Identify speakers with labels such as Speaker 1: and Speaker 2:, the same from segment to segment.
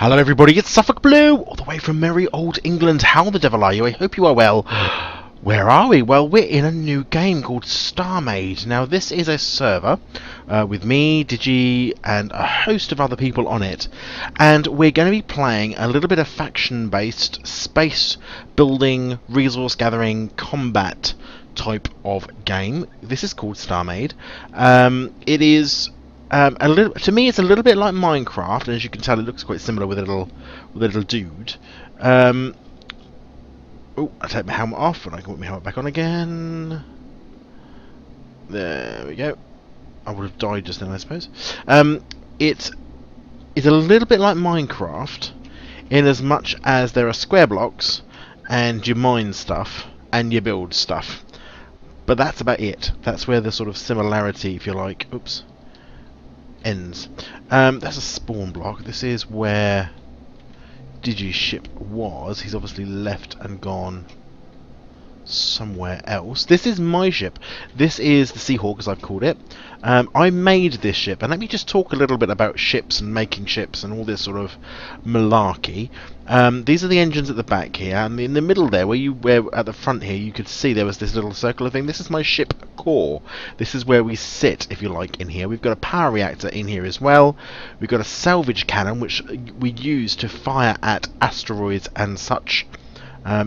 Speaker 1: Hello everybody, it's SuffolkBlue, all the way from merry old England. How the devil are you? I hope you are well. Where are we? Well, we're in a new game called Starmade. Now, this is a server with me, Digi, and a host of other people on it. And we're going to be playing a little bit of faction-based space building, resource gathering, combat type of game. This is called Starmade. It is to me, it's a little bit like Minecraft, and as you can tell, it looks quite similar with a little dude. Oh, I take my helmet off, and I can put my helmet back on again. There we go. I would have died just then, I suppose. It's a little bit like Minecraft, in as much as there are square blocks, and you mine stuff, and you build stuff. But that's about it. That's where the sort of similarity, if you like, oops, ends. That's a spawn block. This is where Digi's ship was. He's obviously left and gone somewhere else. This is my ship. This is the Seahawk, as I've called it. I made this ship, and let me just talk a little bit about ships and making ships and all this sort of malarkey. These are the engines at the back here, and in the middle there, where at the front here, you could see there was this little circular thing. This is my ship core. This is where we sit, if you like, in here. We've got a power reactor in here as well. We've got a salvage cannon, which we use to fire at asteroids and such.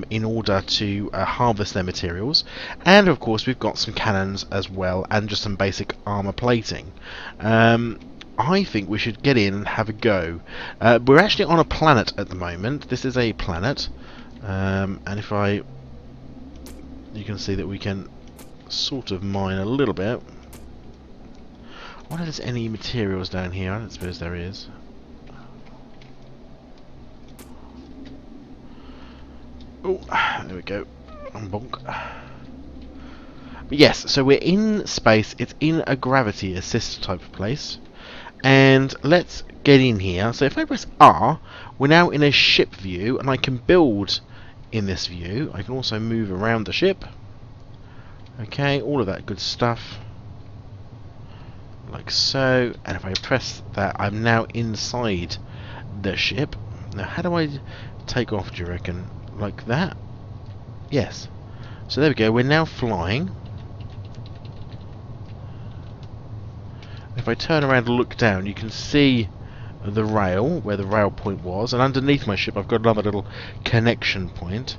Speaker 1: In order to harvest their materials, and of course we've got some cannons as well, and just some basic armor plating. I think we should get in and have a go. We're actually on a planet at the moment. This is a planet, and if you can see that we can sort of mine a little bit. I wonder if there's any materials down here. I don't suppose there is. Oh, there we go. Bonk. But yes, so we're in space. It's in a gravity assist type of place. And let's get in here. So if I press R, we're now in a ship view, and I can build in this view. I can also move around the ship. Okay, all of that good stuff. Like so. And if I press that, I'm now inside the ship. Now, how do I take off, do you reckon? Like that? Yes. So there we go, we're now flying. If I turn around and look down, you can see the rail, where the rail point was, and underneath my ship I've got another little connection point.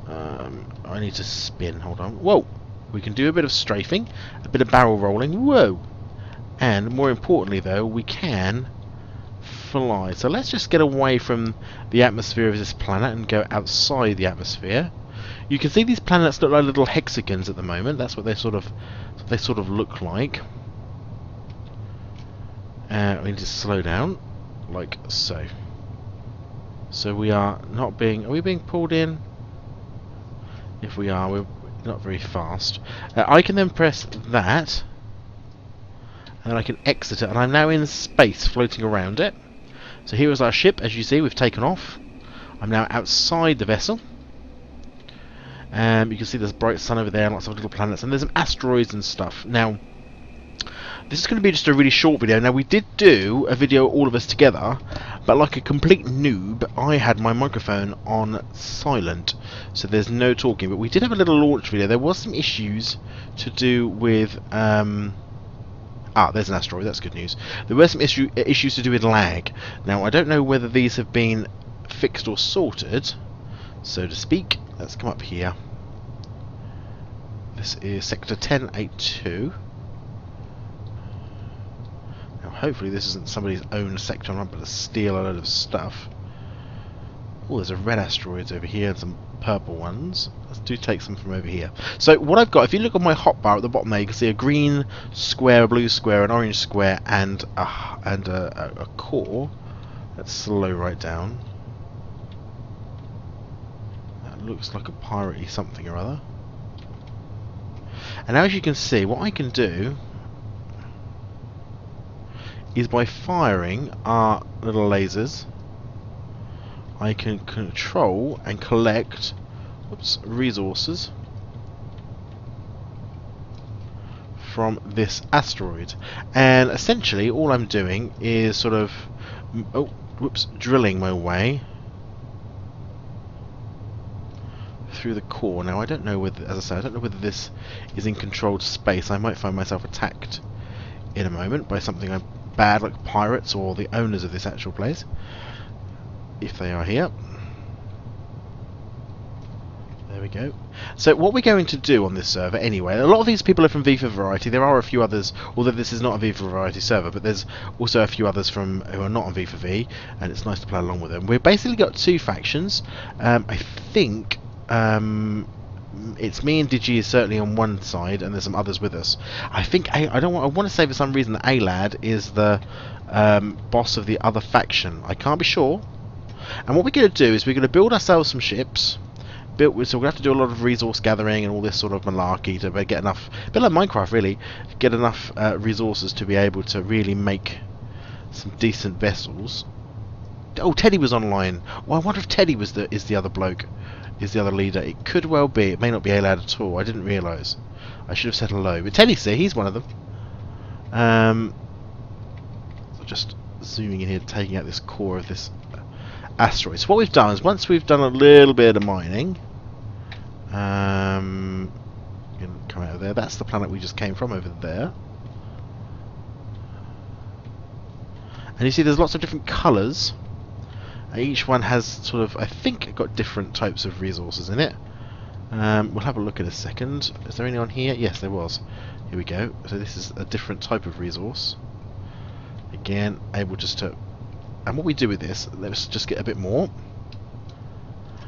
Speaker 1: I need to spin, hold on. Whoa! We can do a bit of strafing, a bit of barrel rolling, whoa! And more importantly though, we can fly. So let's just get away from the atmosphere of this planet and go outside the atmosphere. You can see these planets look like little hexagons at the moment. That's what they sort of look like. We need to slow down, like so. So we are not being. Are we being pulled in? If we are, we're not very fast. I can then press that, and then I can exit it, and I'm now in space, floating around it. So here is our ship. As you see, we've taken off. I'm now outside the vessel. You can see there's bright sun over there and lots of little planets, and there's some asteroids and stuff. Now, this is going to be just a really short video. Now, we did do a video all of us together, but like a complete noob, I had my microphone on silent, so there's no talking. But we did have a little launch video. There was some issues to do with there's an asteroid, that's good news. There were some issues to do with lag. Now, I don't know whether these have been fixed or sorted, so to speak. Let's come up here. This is sector 1082. Now, hopefully this isn't somebody's own sector. I'm not going to steal a load of stuff. Oh, there's a red asteroids over here and some purple ones. Let's take some from over here. So what I've got, if you look on my hotbar at the bottom there, you can see a green square, a blue square, an orange square, and a core. Let's slow right down. That looks like a piratey something or other. And now, as you can see, what I can do is by firing our little lasers, I can control and collect resources from this asteroid. And essentially all I'm doing is sort of drilling my way through the core. Now I don't know whether, as I say, I don't know whether this is in controlled space. I might find myself attacked in a moment by something bad, like pirates or the owners of this actual place, if they are here. There we go. So what we're going to do on this server anyway, a lot of these people are from V for Variety. There are a few others, although this is not a V for Variety server, but there's also a few others from who are not on V for V, and it's nice to play along with them. We've basically got two factions. I think it's me and Digi is certainly on one side, and there's some others with us. I think I want to say for some reason that Aylad is the boss of the other faction. I can't be sure. And what we're going to do is we're going to build ourselves some ships. So we're going to have to do a lot of resource gathering and all this sort of malarkey to get enough, a bit like Minecraft really, get enough resources to be able to really make some decent vessels. Oh, Teddy was online. Well, I wonder if Teddy is the other bloke, is the other leader. It could well be. It may not be Aylad at all. I didn't realise. I should have said hello. But TeddyC, he's one of them. So just zooming in here, taking out this core of this asteroid. So what we've done is, once we've done a little bit of mining, come out of there. That's the planet we just came from over there. And you see there's lots of different colours. Each one has sort of, I think, got different types of resources in it. We'll have a look in a second. Is there any on here? Yes, there was. Here we go. So this is a different type of resource. Again, able just to... And what we do with this, let's just get a bit more.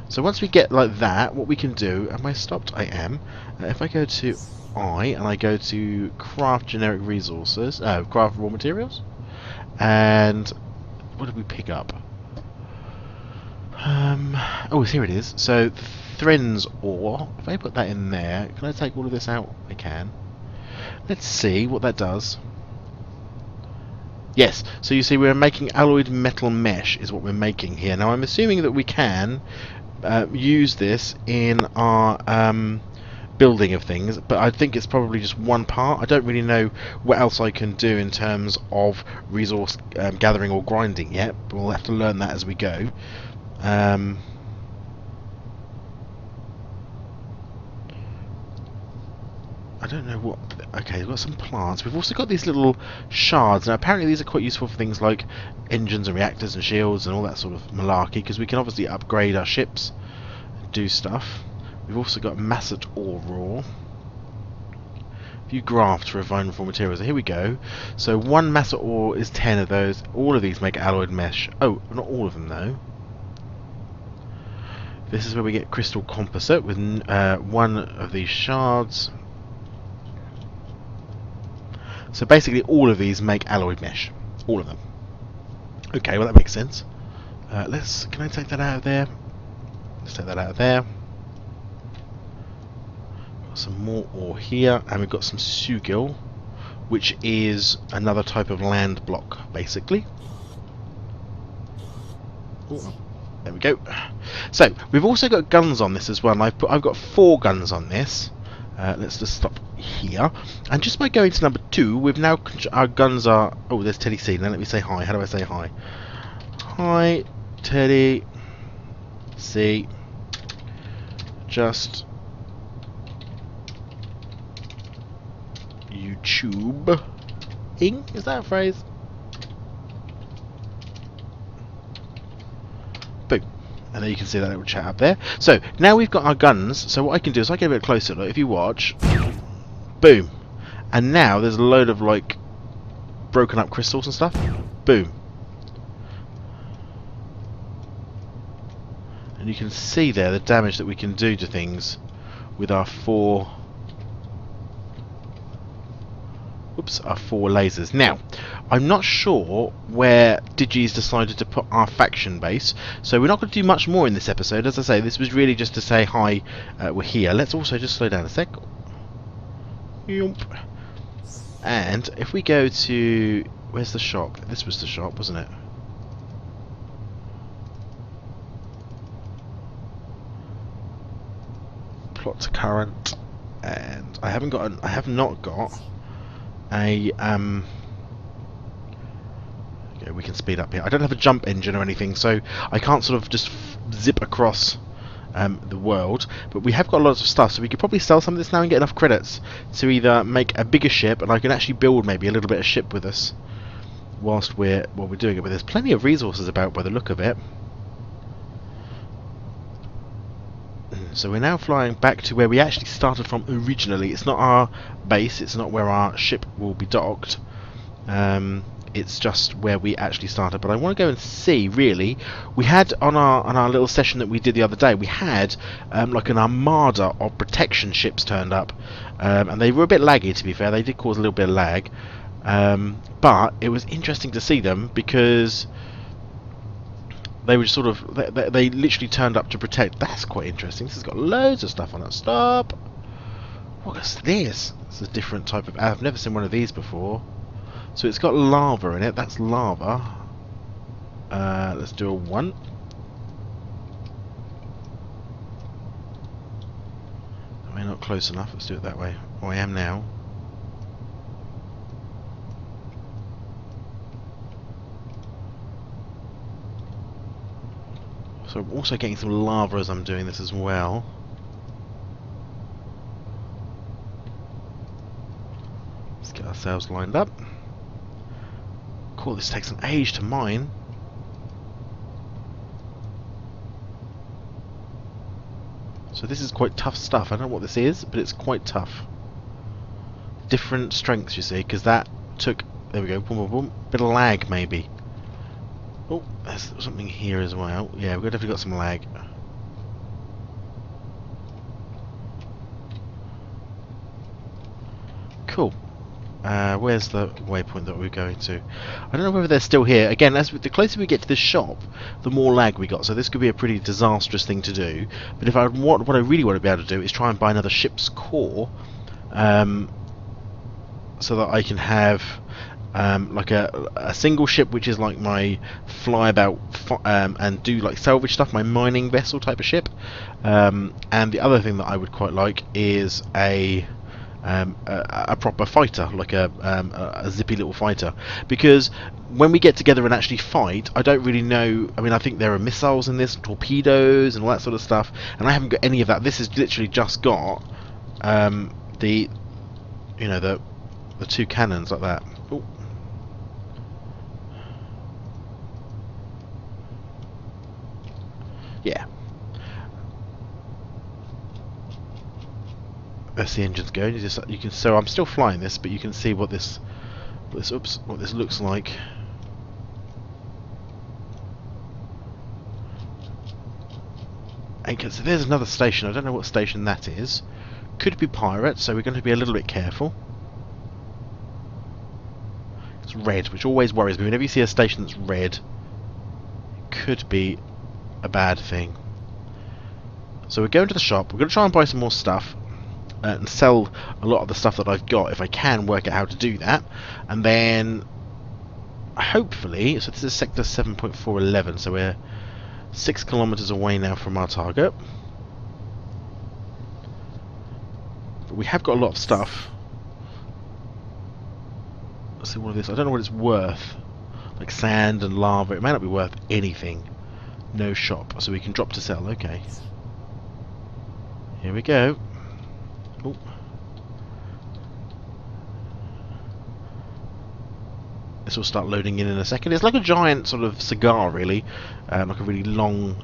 Speaker 1: So once we get like that, what we can do... Am I stopped? I am. If I go to I, and I go to craft generic resources, craft raw materials, and what did we pick up? Oh, here it is. So Thren's ore. If I put that in there, can I take all of this out? I can. Let's see what that does. Yes, so you see we're making alloyed metal mesh is what we're making here. Now I'm assuming that we can use this in our building of things, but I think it's probably just one part. I don't really know what else I can do in terms of resource gathering or grinding yet, but we'll have to learn that as we go. I don't know what... Okay, we've got some plants. We've also got these little shards. Now, apparently these are quite useful for things like engines and reactors and shields and all that sort of malarkey, because we can obviously upgrade our ships and do stuff. We've also got Macet ore raw. View graft for refined raw materials. So here we go. So one Macet ore is 10 of those. All of these make alloyed mesh. Oh, not all of them though. This is where we get crystal composite with one of these shards. So basically all of these make alloyed mesh. All of them. Okay, well that makes sense. Can I take that out of there? Let's take that out of there. Got some more ore here, and we've got some sugil, which is another type of land block, basically. Ooh, there we go. So we've also got guns on this as well. And I've got 4 guns on this. Let's just stop here, and just by going to number 2, we've now our guns are... Oh, there's TeddyC. Now let me say hi. How do I say hi? Hi, TeddyC. Just YouTube-ing? Is that a phrase? Boom. And then you can see that little chat up there. So now we've got our guns. So what I can do is I get a bit closer. Look, if you watch, boom. And now there's a load of like broken up crystals and stuff. Boom. And you can see there the damage that we can do to things with our 4 lasers. Now, I'm not sure where Digi's decided to put our faction base, so we're not going to do much more in this episode. As I say, this was really just to say hi, we're here. Let's also just slow down a sec. And if we go to... Where's the shop? This was the shop, wasn't it? Plot to current. And I have not got a okay, we can speed up here. I don't have a jump engine or anything, so I can't sort of just zip across the world, but we have got lots of stuff, so we could probably sell some of this now and get enough credits to either make a bigger ship, and I can actually build maybe a little bit of ship with us whilst we're doing it. But there's plenty of resources about by the look of it. So we're now flying back to where we actually started from originally. It's not our base, it's not where our ship will be docked. It's just where we actually started. But I want to go and see, really. We had on our little session that we did the other day, we had like an armada of protection ships turned up, and they were a bit laggy, to be fair. They did cause a little bit of lag, but it was interesting to see them because they were sort of they literally turned up to protect. That's quite interesting. This has got loads of stuff on it. Stop. What is this? It's a different type of. I've never seen one of these before. So it's got lava in it. That's lava. Let's do a 1. Am I not close enough? Let's do it that way. Oh, I am now. So I'm also getting some lava as I'm doing this as well. Let's get ourselves lined up. Cool, this takes an age to mine. So this is quite tough stuff. I don't know what this is, but it's quite tough. Different strengths, you see, because that took... There we go, boom, boom, boom. Bit of lag, maybe. Oh, there's something here as well. Yeah, we've definitely got some lag. Cool. Where's the waypoint that we're going to? I don't know whether they're still here. Again, the closer we get to this shop, the more lag we got. So this could be a pretty disastrous thing to do. But if what I really want to be able to do is try and buy another ship's core, so that I can have like a single ship, which is like my flyabout and do like salvage stuff, my mining vessel type of ship. And the other thing that I would quite like is a proper fighter, like a zippy little fighter, because when we get together and actually fight, I don't really know. I mean, I think there are missiles in this, torpedoes and all that sort of stuff, and I haven't got any of that. This has literally just got the 2 cannons like that. Ooh. Yeah. There's the engines going. You can. So I'm still flying this, but you can see what this looks like. And so there's another station. I don't know what station that is. Could be pirate, so we're going to be a little bit careful. It's red, which always worries me. Whenever you see a station that's red, it could be a bad thing. So we're going to the shop. We're going to try and buy some more stuff. And sell a lot of the stuff that I've got if I can work out how to do that, and then hopefully, so this is sector 7.411, so we're 6 kilometers away now from our target, but we have got a lot of stuff. Let's see what of this. I don't know what it's worth, like sand and lava. It may not be worth anything. No shop, so we can drop to sell. Okay, here we go. Ooh. This will start loading in a second. It's like a giant sort of cigar, really, like a really long,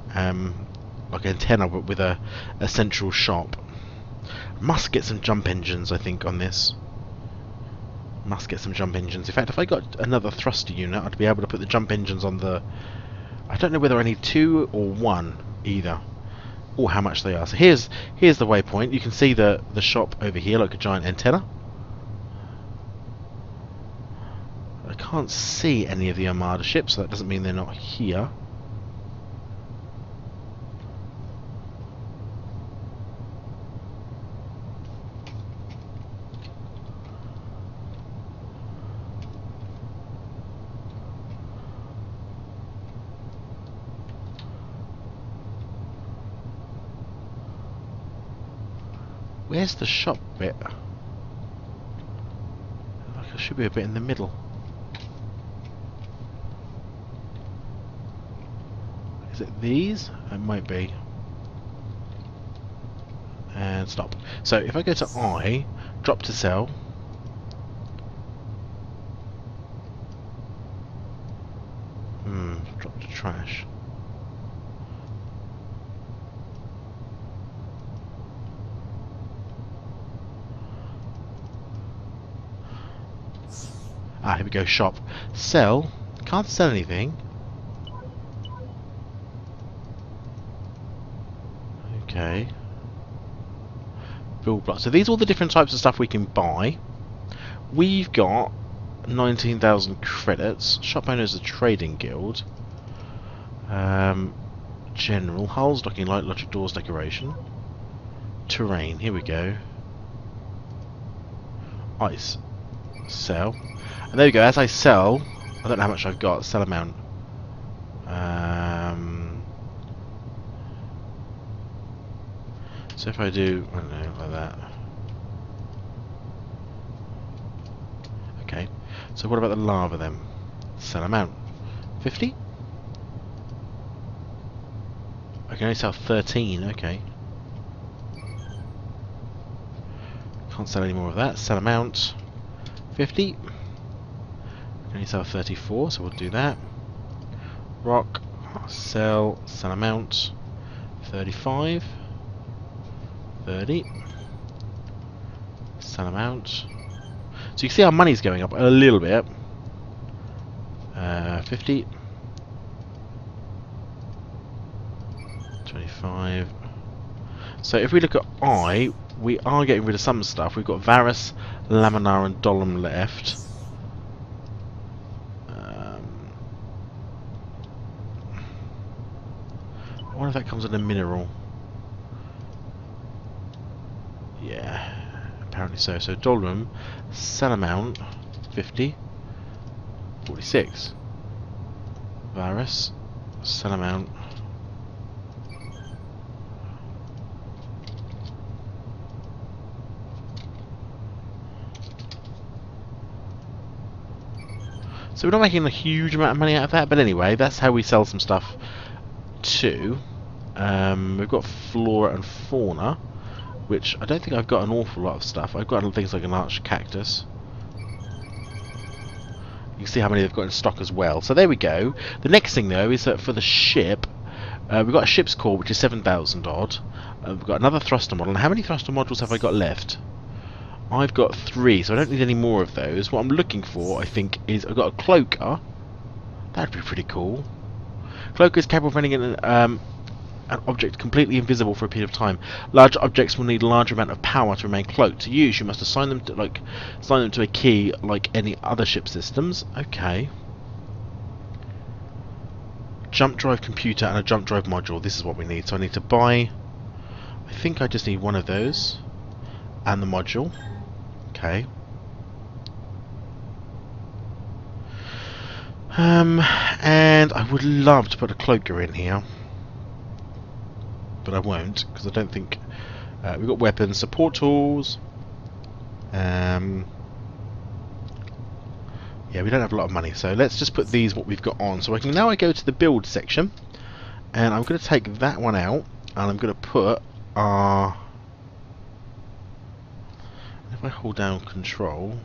Speaker 1: like antenna, but with a central shop. Must get some jump engines, I think, on this. Must get some jump engines. In fact, if I got another thruster unit, I'd be able to put the jump engines on the. I don't know whether I need 2 or 1 either. Or how much they are. So here's the waypoint. You can see the shop over here, like a giant antenna. I can't see any of the Armada ships, so that doesn't mean they're not here. Where's the shop bit? I There should be a bit in the middle. Is it these? It might be. And stop. So if I go to I, drop to sell. Drop to trash. Ah, here we go, shop. Sell. Can't sell anything. Okay. Build blocks. So these are all the different types of stuff we can buy. We've got 19,000 credits. Shop owners a trading guild. General. Hulls, docking light, logic doors, decoration. Terrain. Here we go. Ice. Sell. And there we go. As I sell, I don't know how much I've got. Sell amount. So if I do, I don't know, like that. Okay. So what about the lava then? Sell amount. 50? I can only sell 13. Okay. Can't sell any more of that. Sell amount. 50. I can only sell 34, so we'll do that. Rock. Sell amount. 35. 30. Sell amount. So you can see our money's going up a little bit. 50. 25. So if we look at I, we are getting rid of some stuff. We've got Varus, Laminar and Dolom left. I wonder if that comes in a mineral. Yeah, apparently so. So Dolom, sell amount 50, 46. Varus, sell amount. So we're not making a huge amount of money out of that, but anyway, that's how we sell some stuff too. We've got flora and fauna, which I don't think I've got an awful lot of stuff. I've got things like an arch cactus. You can see how many they've got in stock as well. So there we go. The next thing though is that for the ship, we've got a ship's core which is 7,000 odd. We've got another thruster model. And how many thruster modules have I got left? I've got 3, so I don't need any more of those. What I'm looking for, I think, is I've got a cloaker. That'd be pretty cool. Cloaker is capable of rendering an object completely invisible for a period of time. Large objects will need a large amount of power to remain cloaked. To use, you must assign them to a key like any other ship systems. Okay. Jump drive computer and a jump drive module. This is what we need. So I need to buy. I think I just need one of those and the module. Okay. And I would love to put a cloaker in here, but I won't because I don't think we've got weapons, support tools. Yeah, we don't have a lot of money, so let's just put these what we've got on. So I can now go to the build section, and I'm going to take that one out, and I'm going to put our. If I hold down control.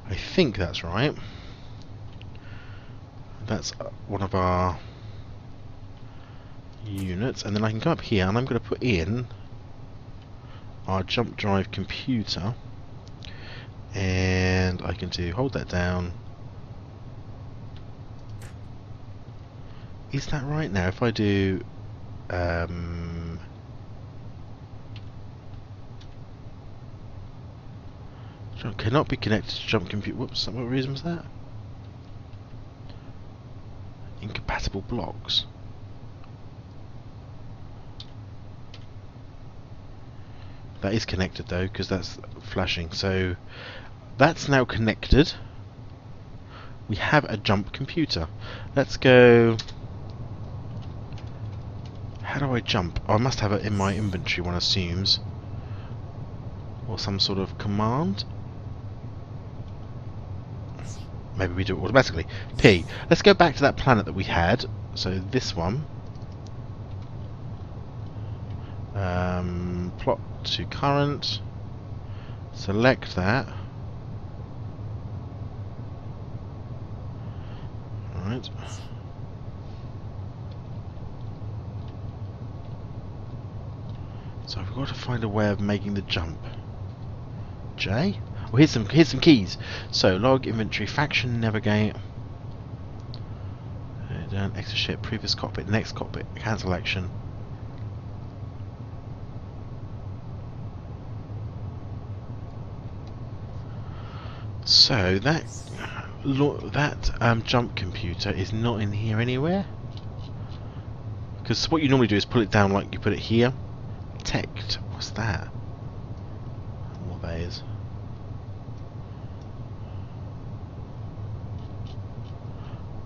Speaker 1: I think that's right. That's one of our units, and then I can come up here and I'm going to put in our jump drive computer, and I can hold that down. Is that right now? If I do cannot be connected to jump computer. Whoops, what reason was that? Incompatible blocks. That is connected though, because that's flashing. So That's now connected. We have a jump computer. Let's go... How do I jump? Oh, I must have it in my inventory, one assumes. Or some sort of command. Maybe we do it automatically. P. Let's go back to that planet that we had. So this one. Plot to current. Select that. Alright. So I've got to find a way of making the jump. J? Oh, here's some keys. So log, inventory, faction, navigate. Done, exit ship, previous cockpit, next cockpit, cancel action. So that jump computer is not in here anywhere. Because what you normally do is pull it down like you put it here. Detect. What's that? More bays.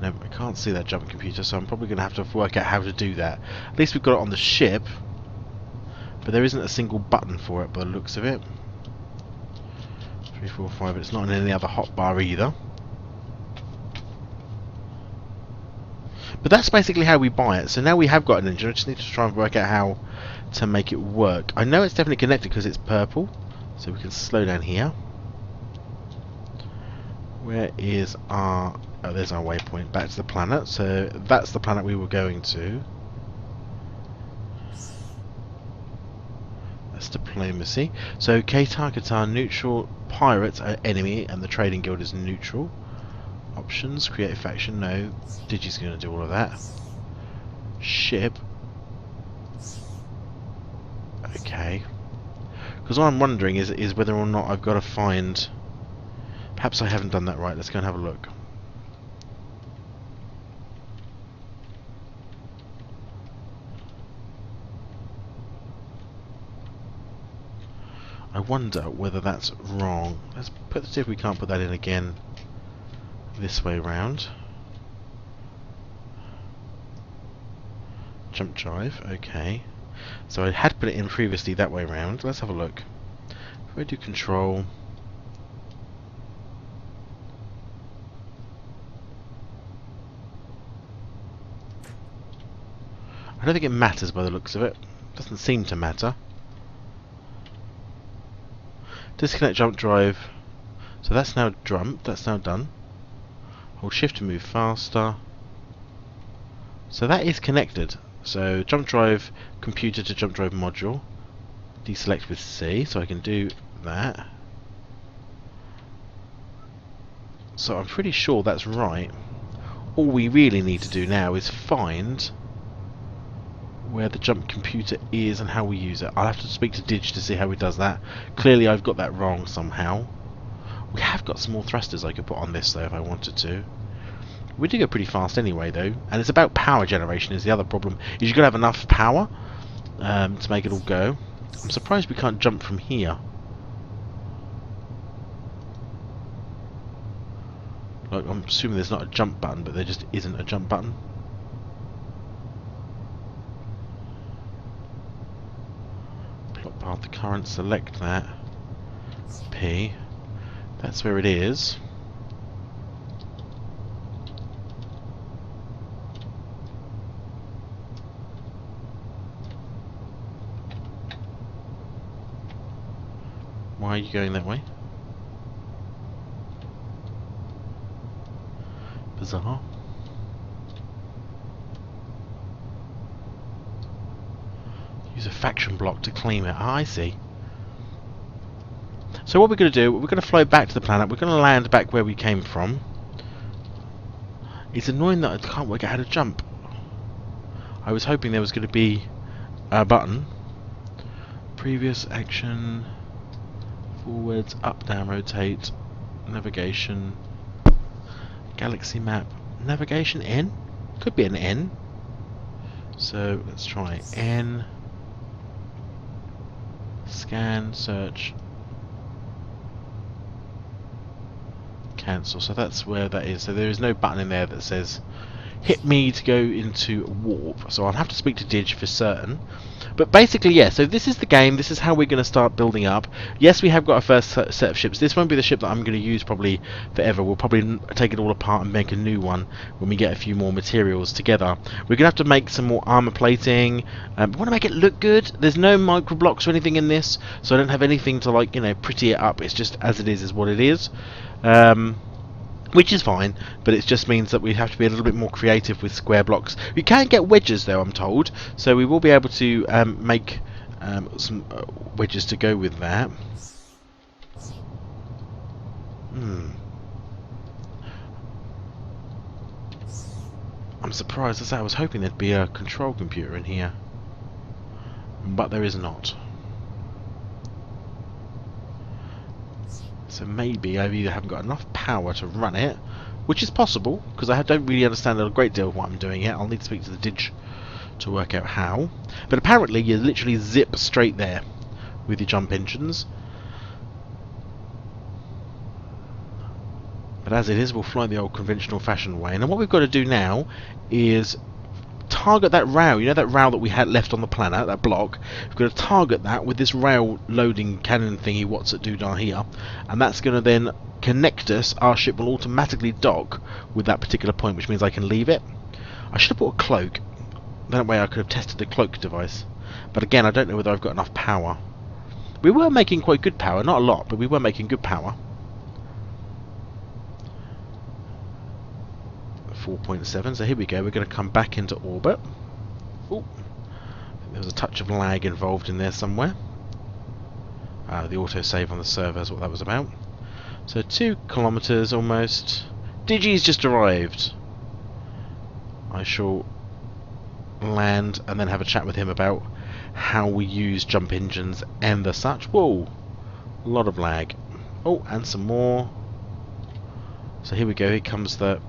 Speaker 1: No, I can't see that jump computer, so I'm probably going to have to work out how to do that. At least we've got it on the ship, but there isn't a single button for it by the looks of it. 3, 4, 5. It's not in any other hotbar either. But that's basically how we buy it. So now we have got an engine. I just need to try and work out how to make it work. I know it's definitely connected because it's purple, so we can slow down here. Where is our... Oh, there's our waypoint back to the planet. So that's the planet we were going to. That's diplomacy. So Katar, neutral. Pirates are enemy, and the trading guild is neutral. Options, create a faction. No, Digi's going to do all of that. Ship. Okay. Because what I'm wondering is whether or not I've got to find... Perhaps I haven't done that right. Let's go and have a look. I wonder whether that's wrong. Let's see if we can't put that in again this way round. Jump drive, okay. So I had put it in previously that way round. Let's have a look. If I do control... I don't think it matters by the looks of it. Doesn't seem to matter. Disconnect jump drive. So that's now that's now done. Hold shift to move faster. So that is connected. So jump drive computer to jump drive module. Deselect with C, so I can do that. So I'm pretty sure that's right. All we really need to do now is find where the jump computer is and how we use it. I'll have to speak to Dig to see how he does that. Clearly I've got that wrong somehow. We have got small thrusters I could put on this though if I wanted to. We do go pretty fast anyway though, and it's about power generation is the other problem. Is you've got to have enough power to make it all go. I'm surprised we can't jump from here. Like, I'm assuming there's not a jump button, but there just isn't a jump button. Plot path to current, select that. P. That's where it is. Why are you going that way? Bizarre. Use a faction block to claim it. Ah, I see. So what we're going to do, we're going to fly back to the planet. We're going to land back where we came from. It's annoying that I can't work out how to jump. I was hoping there was going to be a button. Previous action. Forwards, up, down, rotate. Navigation. Galaxy map. Navigation N? Could be an N. So let's try N. Scan, search. cancel. So that's where that is. So there is no button in there that says hit me to go into warp. So I'll have to speak to Dig for certain. But basically, yeah, so this is the game. This is how we're going to start building up. Yes, we have got our first set of ships. This won't be the ship that I'm going to use probably forever. We'll probably take it all apart and make a new one when we get a few more materials together. We're going to have to make some more armor plating. We want to make it look good. There's no micro blocks or anything in this, so I don't have anything to, like, you know, pretty it up. It's just as it is what it is. Which is fine, but it just means that we have to be a little bit more creative with square blocks. We can get wedges though, I'm told, so we will be able to make some wedges to go with that. I'm surprised. As I was hoping there'd be a control computer in here, but there is not. So maybe I either haven't got enough power to run it, which is possible, because I don't really understand a great deal of what I'm doing yet. I'll need to speak to the Dig to work out how. But apparently you literally zip straight there with your jump engines. But as it is, we'll fly the old conventional fashion way. And then what we've got to do now is target that rail. You know that rail that we had left on the planet, that block? We've got to target that with this rail loading cannon thingy, what's it doodah here, and that's going to then connect us. Our ship will automatically dock with that particular point, which means I can leave it. I should have bought a cloak. That way I could have tested the cloak device. But again, I don't know whether I've got enough power. We were making quite good power, not a lot, but we were making good power. 4.7, so here we go. We're going to come back into orbit. Ooh, there was a touch of lag involved in there somewhere. The autosave on the server is what that was about. So 2 kilometers almost. Digi's just arrived. I shall land and then have a chat with him about how we use jump engines and the such. Whoa, a lot of lag. Oh, and some more. So here we go. Here comes the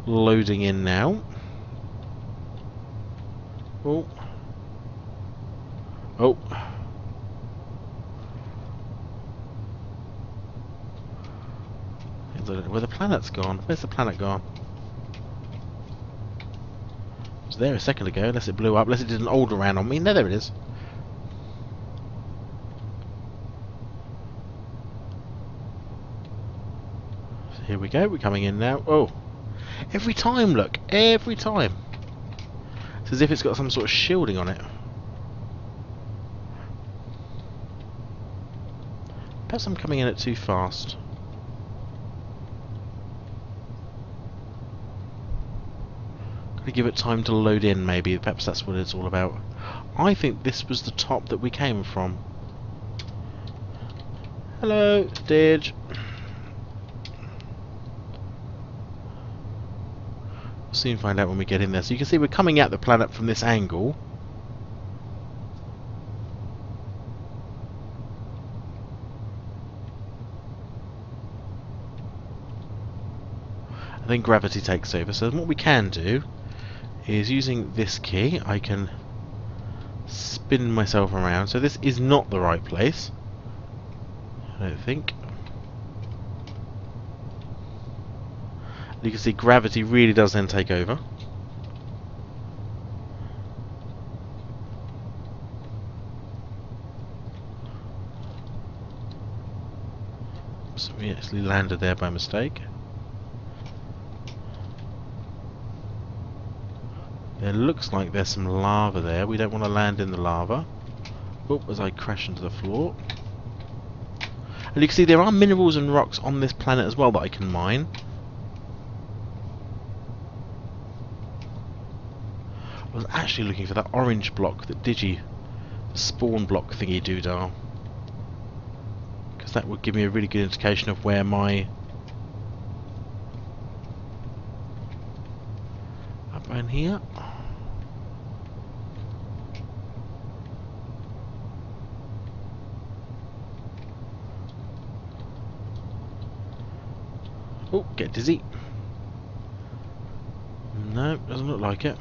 Speaker 1: loading in now. Oh. Oh. I don't know where the planet's gone. Where's the planet gone? It was there a second ago, unless it blew up, unless it did an old around on me. No, there it is. So here we go, we're coming in now. Oh. Every time, look, every time. It's as if it's got some sort of shielding on it. Perhaps I'm coming in it too fast. Gotta give it time to load in, maybe. Perhaps that's what it's all about. I think this was the top that we came from. Hello, Dig. We'll soon find out when we get in there. So you can see we're coming at the planet from this angle. And then gravity takes over. So what we can do is, using this key, I can spin myself around. So this is not the right place, I don't think. You can see gravity really does then take over. So we actually landed there by mistake. It looks like there's some lava there. We don't want to land in the lava. Oop, as I crash into the floor. And you can see there are minerals and rocks on this planet as well that I can mine. I was actually looking for that orange block, that Digi spawn block thingy doodah, because that would give me a really good indication of where my up in here. Oh, get dizzy. No, doesn't look like it.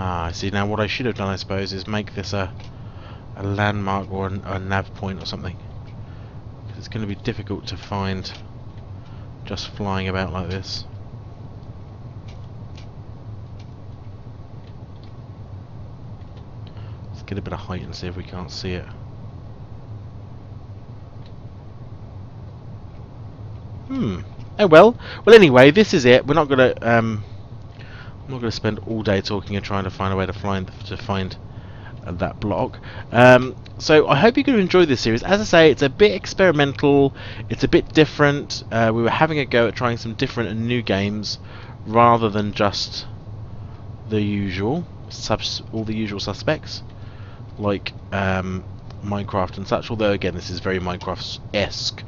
Speaker 1: Ah, see, now what I should have done, I suppose, is make this a landmark or a nav point or something. It's going to be difficult to find just flying about like this. Let's get a bit of height and see if we can't see it. Oh well. Well, anyway, this is it. We're not gonna I'm not gonna spend all day talking and trying to find a way to find that block. So I hope you're going to enjoy this series. As I say, it's a bit experimental. It's a bit different. We were having a go at trying some different and new games rather than just the usual all the usual suspects like Minecraft and such. Although again, this is very Minecraft-esque.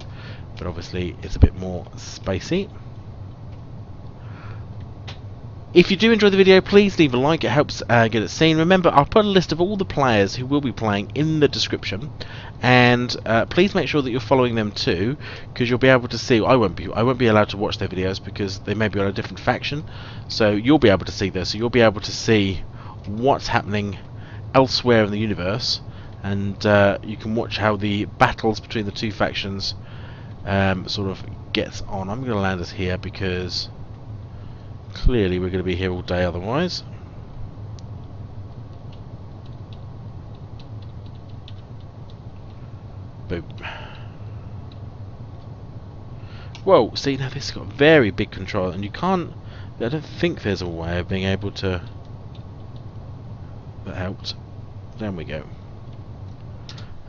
Speaker 1: But obviously it's a bit more spacey. If you do enjoy the video, please leave a like, it helps get it seen. Remember, I'll put a list of all the players who will be playing in the description, and please make sure that you're following them too, because you'll be able to see. I won't be allowed to watch their videos because they may be on a different faction, so you'll be able to see this. So you'll be able to see what's happening elsewhere in the universe, and you can watch how the battles between the two factions sort of gets on. I'm going to land us here because clearly we're going to be here all day otherwise. Boom. Whoa, see, now this has got very big control, and you can't, I don't think there's a way of being able to, that helped. There we go.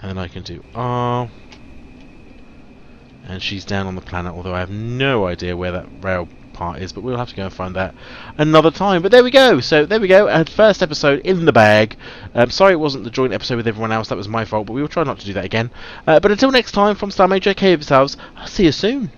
Speaker 1: And then I can do R. And she's down on the planet, although I have no idea where that rail part is, but we'll have to go and find that another time. But there we go. So there we go. First episode in the bag. Sorry it wasn't the joint episode with everyone else. That was my fault, but we will try not to do that again. But until next time, from Starmade, take care of yourselves. I'll see you soon.